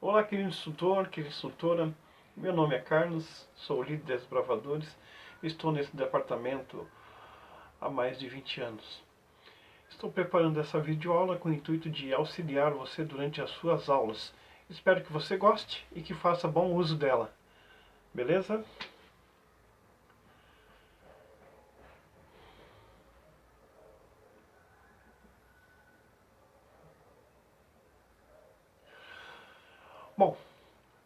Olá, querido instrutor, querida instrutora. Meu nome é Carlos, sou o líder Desbravadores. Estou nesse departamento há mais de 20 anos. Estou preparando essa videoaula com o intuito de auxiliar você durante as suas aulas. Espero que você goste e que faça bom uso dela. Beleza? Bom,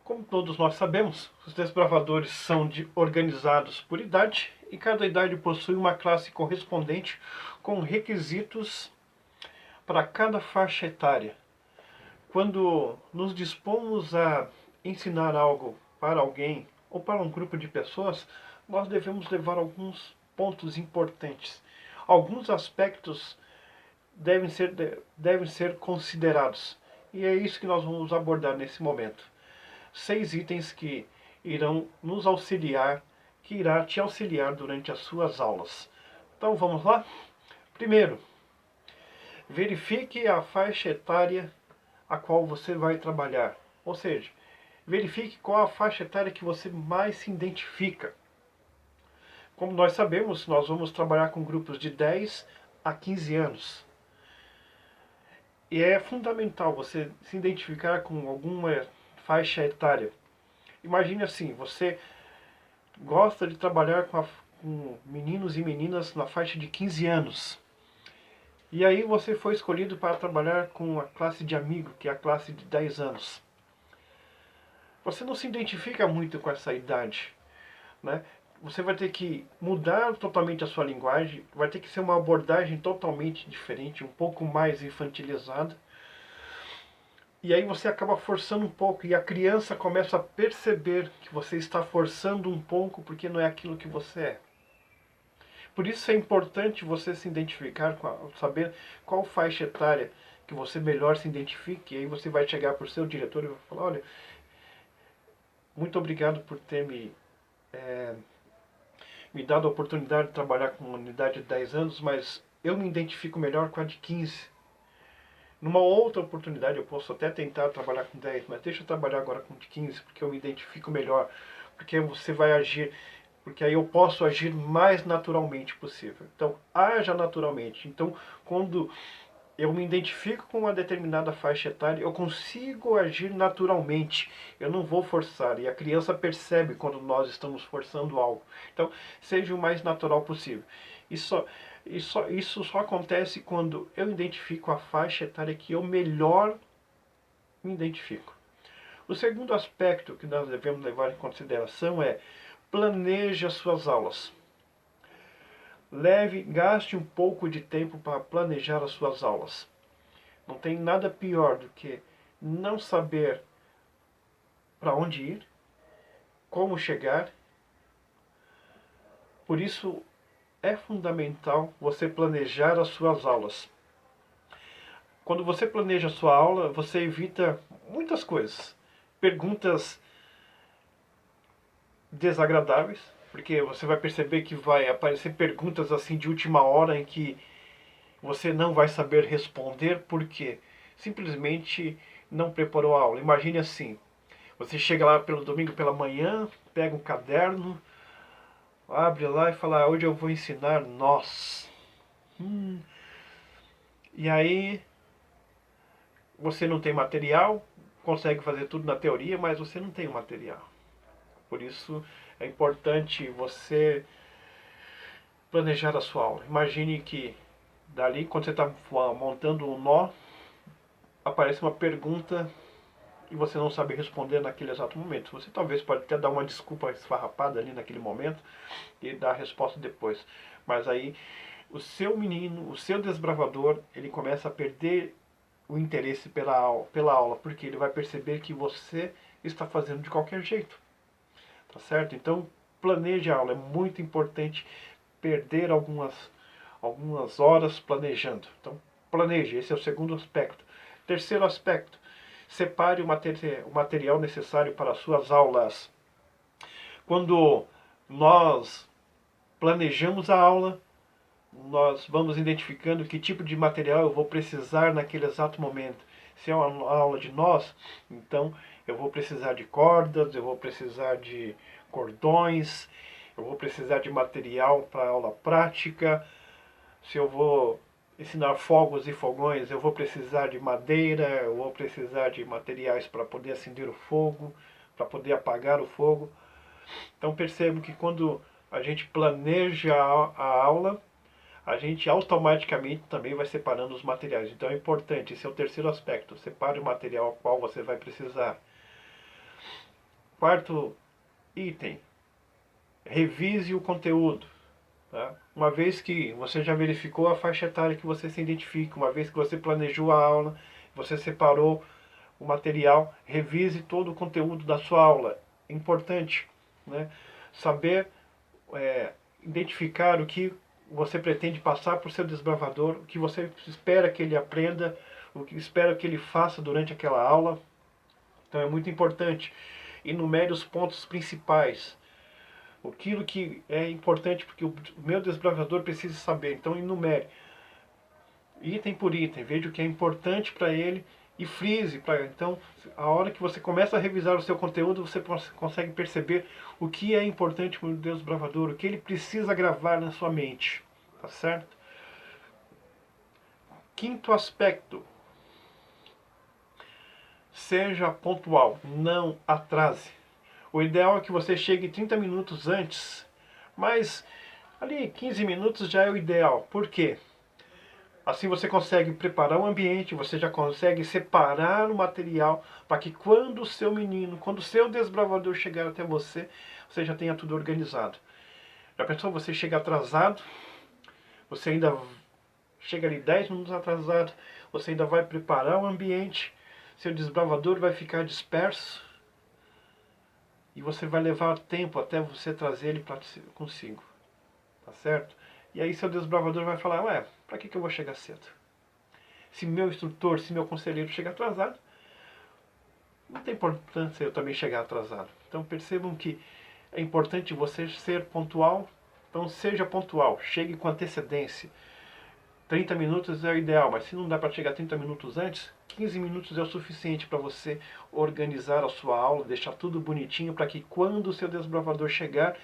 como todos nós sabemos, os desbravadores são organizados por idade e cada idade possui uma classe correspondente com requisitos para cada faixa etária. Quando nos dispomos a ensinar algo para alguém ou para um grupo de pessoas, nós devemos levar alguns pontos importantes. Alguns aspectos devem ser considerados. E é isso que nós vamos abordar nesse momento. 6 itens que irão nos auxiliar, que irá te auxiliar durante as suas aulas. Então vamos lá? Primeiro, verifique a faixa etária a qual você vai trabalhar. Ou seja, verifique qual a faixa etária que você mais se identifica. Como nós sabemos, nós vamos trabalhar com grupos de 10 a 15 anos. E é fundamental você se identificar com alguma faixa etária. Imagine assim, você gosta de trabalhar com meninos e meninas na faixa de 15 anos. E aí você foi escolhido para trabalhar com a classe de amigo, que é a classe de 10 anos. Você não se identifica muito com essa idade, né? Você vai ter que mudar totalmente a sua linguagem, vai ter que ser uma abordagem totalmente diferente, um pouco mais infantilizada. E aí você acaba forçando um pouco e a criança começa a perceber que você está forçando um pouco porque não é aquilo que você é. Por isso é importante você se identificar, saber qual faixa etária que você melhor se identifique. E aí você vai chegar para o seu diretor e vai falar, olha, muito obrigado por ter me dado a oportunidade de trabalhar com uma unidade de 10 anos, mas eu me identifico melhor com a de 15. Numa outra oportunidade eu posso até tentar trabalhar com 10, mas deixa eu trabalhar agora com 15, porque eu me identifico melhor, porque você vai agir, porque aí eu posso agir mais naturalmente possível. Então, haja naturalmente. Então, quando eu me identifico com uma determinada faixa etária, eu consigo agir naturalmente. Eu não vou forçar. E a criança percebe quando nós estamos forçando algo. Então, seja o mais natural possível. Isso só acontece quando eu identifico a faixa etária que eu melhor me identifico. O segundo aspecto que nós devemos levar em consideração é planeje as suas aulas. Gaste um pouco de tempo para planejar as suas aulas. Não tem nada pior do que não saber para onde ir, como chegar. Por isso é fundamental você planejar as suas aulas. Quando você planeja a sua aula, você evita muitas coisas. Perguntas desagradáveis, porque você vai perceber que vai aparecer perguntas assim de última hora em que você não vai saber responder porque simplesmente não preparou a aula. Imagine assim, você chega lá pelo domingo pela manhã, pega um caderno, abre lá e fala, hoje eu vou ensinar nós. E aí você não tem material, consegue fazer tudo na teoria, mas você não tem o material. Por isso é importante você planejar a sua aula. Imagine que dali, quando você está montando um nó, aparece uma pergunta e você não sabe responder naquele exato momento. Você talvez pode até dar uma desculpa esfarrapada ali naquele momento e dar a resposta depois. Mas aí o seu menino, o seu desbravador, ele começa a perder o interesse pela aula, porque ele vai perceber que você está fazendo de qualquer jeito. Tá certo? Então, planeje a aula. É muito importante perder algumas horas planejando. Então, planeje. Esse é o segundo aspecto. Terceiro aspecto, separe o material necessário para as suas aulas. Quando nós planejamos a aula, nós vamos identificando que tipo de material eu vou precisar naquele exato momento. Se é uma aula de nós, então eu vou precisar de cordas, eu vou precisar de cordões, eu vou precisar de material para aula prática. Se eu vou ensinar fogos e fogões, eu vou precisar de madeira, eu vou precisar de materiais para poder acender o fogo, para poder apagar o fogo. Então percebo que quando a gente planeja a aula, a gente automaticamente também vai separando os materiais. Então é importante, esse é o terceiro aspecto, separe o material ao qual você vai precisar. Quarto item, revise o conteúdo. Tá? Uma vez que você já verificou a faixa etária que você se identifica, uma vez que você planejou a aula, você separou o material, revise todo o conteúdo da sua aula. É importante, né? Saber identificar o que você pretende passar para o seu desbravador, o que você espera que ele aprenda, o que espera que ele faça durante aquela aula. Então é muito importante. Enumere os pontos principais, aquilo que é importante, porque o meu desbravador precisa saber. Então enumere, item por item, veja o que é importante para ele e frise. Então, a hora que você começa a revisar o seu conteúdo, você consegue perceber o que é importante para o desbravador, o que ele precisa gravar na sua mente. Tá certo? Quinto aspecto. Seja pontual, não atrase. O ideal é que você chegue 30 minutos antes, mas ali 15 minutos já é o ideal. Por quê? Assim você consegue preparar o ambiente, você já consegue separar o material para que quando o seu menino, quando o seu desbravador chegar até você, você já tenha tudo organizado. Já pensou você chega atrasado, você ainda chega ali 10 minutos atrasado, você ainda vai preparar o ambiente, seu desbravador vai ficar disperso e você vai levar tempo até você trazer ele consigo. Tá certo? E aí seu desbravador vai falar, ué, para que eu vou chegar cedo? Se meu instrutor, se meu conselheiro chegar atrasado, não tem importância eu também chegar atrasado. Então percebam que é importante você ser pontual, então seja pontual, chegue com antecedência. 30 minutos é o ideal, mas se não dá para chegar 30 minutos antes, 15 minutos é o suficiente para você organizar a sua aula, deixar tudo bonitinho, para que quando o seu desbravador chegar,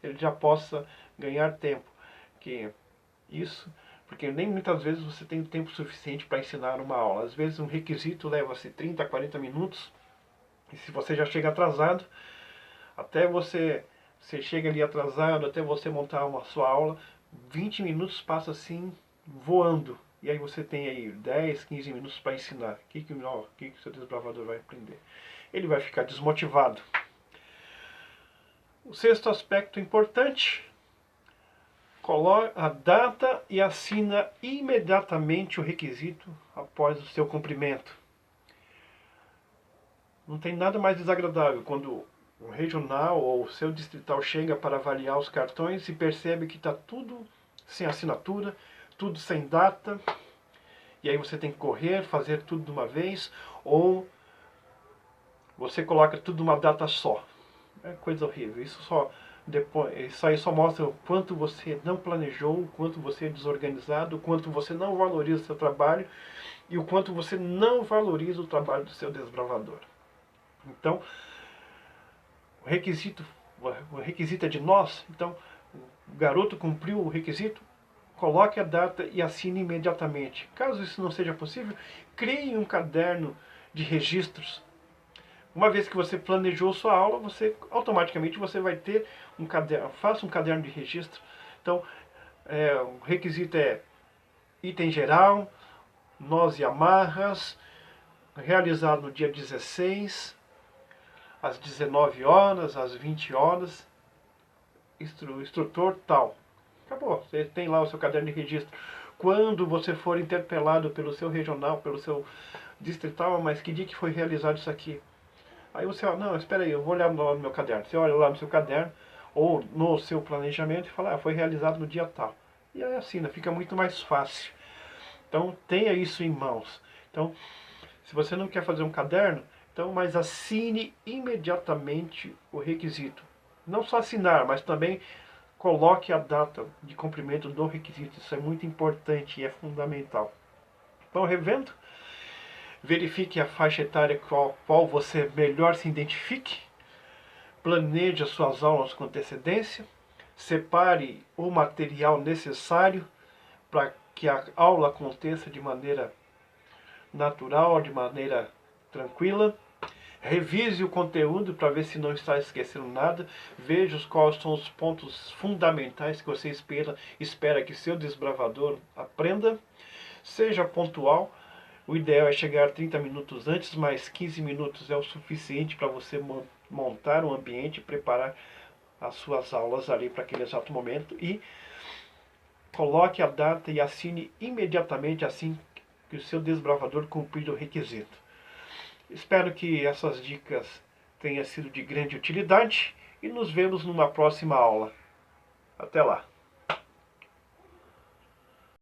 ele já possa ganhar tempo. Porque nem muitas vezes você tem tempo suficiente para ensinar uma aula. Às vezes um requisito leva-se 30 a 40 minutos, e se você já chega atrasado, até você chega ali atrasado, até você montar uma sua aula, 20 minutos passa assim, voando. E aí você tem aí 10, 15 minutos para ensinar. O que o seu desbravador vai aprender? Ele vai ficar desmotivado. O sexto aspecto importante, coloque a data e assina imediatamente o requisito após o seu cumprimento. Não tem nada mais desagradável quando o regional ou o seu distrital chega para avaliar os cartões e percebe que está tudo sem assinatura, tudo sem data, e aí você tem que correr, fazer tudo de uma vez, ou você coloca tudo numa data só. É coisa horrível. Isso aí só mostra o quanto você não planejou, o quanto você é desorganizado, o quanto você não valoriza o seu trabalho e o quanto você não valoriza o trabalho do seu desbravador. Então, o requisito é de nós. Então, o garoto cumpriu o requisito, coloque a data e assine imediatamente. Caso isso não seja possível, crie um caderno de registros. Uma vez que você planejou sua aula, automaticamente você vai ter um caderno. Faça um caderno de registro. Então, o requisito é item geral, nós e amarras, realizado no dia 16, às 19 horas, às 20 horas, instrutor tal. Acabou, você tem lá o seu caderno de registro. Quando você for interpelado pelo seu regional, pelo seu distrital, mas que dia que foi realizado isso aqui? Aí você, não, espera aí, eu vou olhar no meu caderno. Você olha lá no seu caderno, ou no seu planejamento e fala, foi realizado no dia tal. E aí assina, fica muito mais fácil. Então tenha isso em mãos. Então, se você não quer fazer um caderno, mas assine imediatamente o requisito. Não só assinar, mas também coloque a data de cumprimento do requisito. Isso é muito importante e é fundamental. Então, revendo, Verifique a faixa etária com a qual você melhor se identifique. Planeje as suas aulas com antecedência. Separe o material necessário para que a aula aconteça de maneira natural, de maneira tranquila. Revise o conteúdo para ver se não está esquecendo nada. Veja quais são os pontos fundamentais que você espera que seu desbravador aprenda. Seja pontual. O ideal é chegar 30 minutos antes, mas 15 minutos é o suficiente para você montar um ambiente e preparar as suas aulas ali para aquele exato momento. E coloque a data e assine imediatamente assim que o seu desbravador cumprir o requisito. Espero que essas dicas tenham sido de grande utilidade e nos vemos numa próxima aula. Até lá!